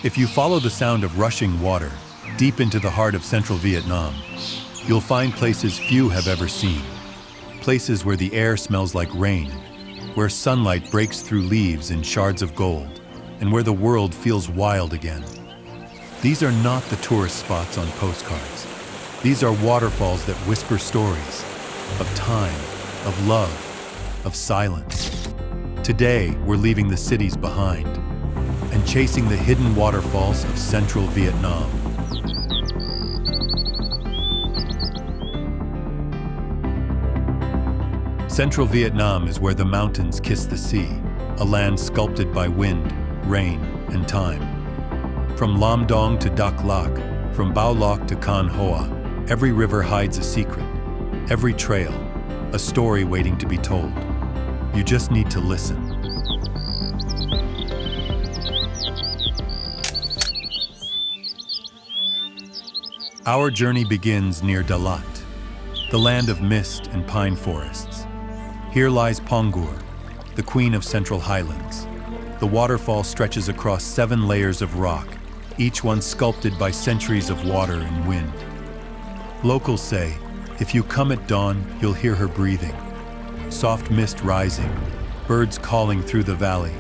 If you follow the sound of rushing water deep into the heart of central Vietnam, you'll find places few have ever seen. Places where the air smells like rain, where sunlight breaks through leaves in shards of gold, and where the world feels wild again. These are not the tourist spots on postcards. These are waterfalls that whisper stories of time, of love, of silence. Today, we're leaving the cities behind and chasing the hidden waterfalls of central Vietnam. Central Vietnam is where the mountains kiss the sea, a land sculpted by wind, rain, and time. From Lam Dong to Dak Lak, from Bao Loc to Can Hoa, every river hides a secret, every trail, a story waiting to be told. You just need to listen. Our journey begins near Dalat, the land of mist and pine forests. Here lies Pongour, the queen of central Highlands. The waterfall stretches across 7 layers of rock, each one sculpted by centuries of water and wind. Locals say, if you come at dawn, you'll hear her breathing. Soft mist rising, birds calling through the valley,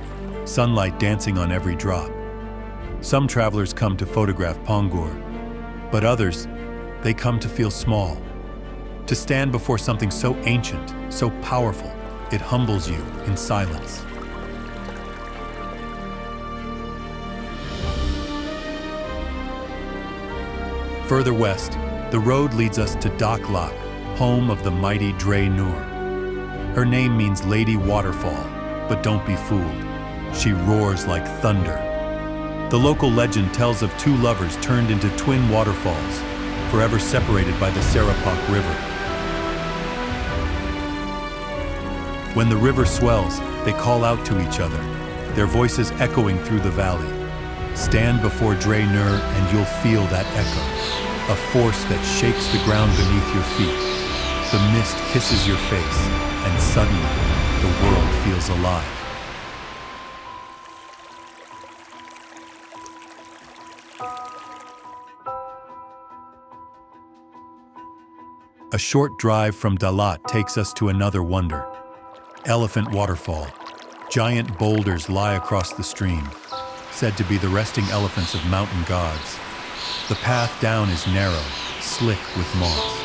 sunlight dancing on every drop. Some travelers come to photograph Pongour, but others, they come to feel small. To stand before something so ancient, so powerful, it humbles you in silence. Further west, the road leads us to Dak Lak, home of the mighty Dray Nor. Her name means Lady Waterfall, but don't be fooled. She roars like thunder. The local legend tells of 2 lovers turned into twin waterfalls, forever separated by the Serapak River. When the river swells, they call out to each other, their voices echoing through the valley. Stand before Dray Nor and you'll feel that echo, a force that shakes the ground beneath your feet. The mist kisses your face, and suddenly, the world feels alive. A short drive from Dalat takes us to another wonder, Elephant Waterfall. Giant boulders lie across the stream, said to be the resting elephants of mountain gods. The path down is narrow, slick with moss.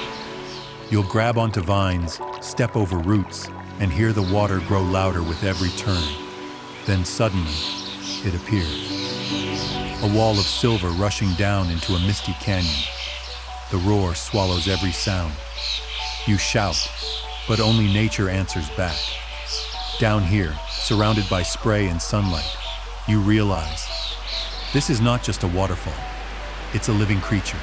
You'll grab onto vines, step over roots, and hear the water grow louder with every turn. Then suddenly, it appears. A wall of silver rushing down into a misty canyon. The roar swallows every sound. You shout, but only nature answers back. Down here, surrounded by spray and sunlight, you realize this is not just a waterfall, it's a living creature.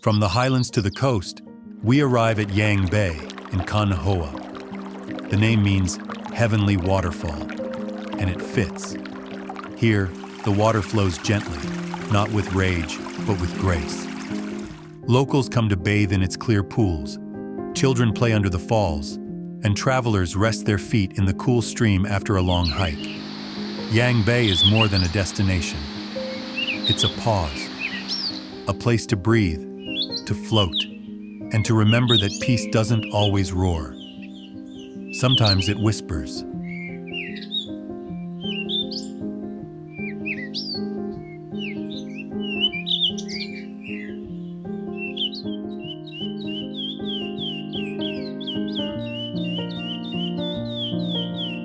From the highlands to the coast, we arrive at Yang Bay in Can Hoa. The name means heavenly waterfall, and it fits. Here, the water flows gently, not with rage, but with grace. Locals come to bathe in its clear pools, children play under the falls, and travelers rest their feet in the cool stream after a long hike. Yang Bay is more than a destination. It's a pause, a place to breathe, to float, and to remember that peace doesn't always roar. Sometimes it whispers.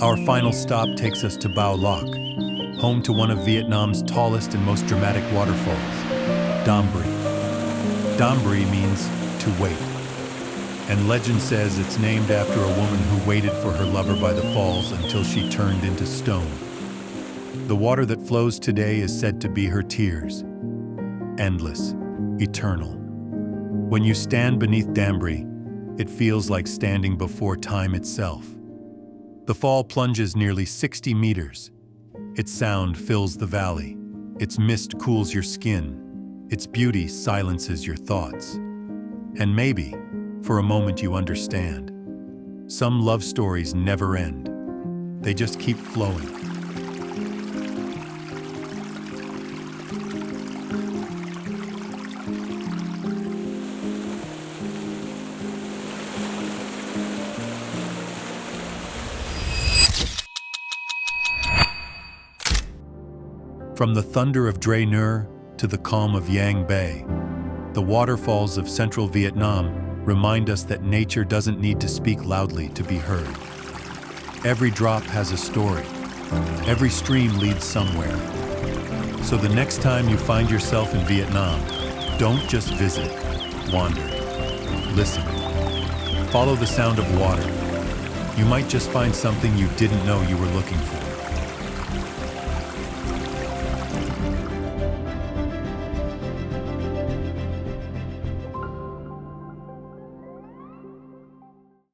Our final stop takes us to Bao Loc, home to one of Vietnam's tallest and most dramatic waterfalls, Dambri. Dambri means to wait, and legend says it's named after a woman who waited for her lover by the falls until she turned into stone. The water that flows today is said to be her tears, endless, eternal. When you stand beneath Dambri, it feels like standing before time itself. The fall plunges nearly 60 meters. Its sound fills the valley. Its mist cools your skin. Its beauty silences your thoughts. And maybe, for a moment, you understand. Some love stories never end. They just keep flowing. From the thunder of Dray to the calm of Yang Bay, the waterfalls of central Vietnam remind us that nature doesn't need to speak loudly to be heard. Every drop has a story. Every stream leads somewhere. So the next time you find yourself in Vietnam, don't just visit, wander, listen. Follow the sound of water. You might just find something you didn't know you were looking for.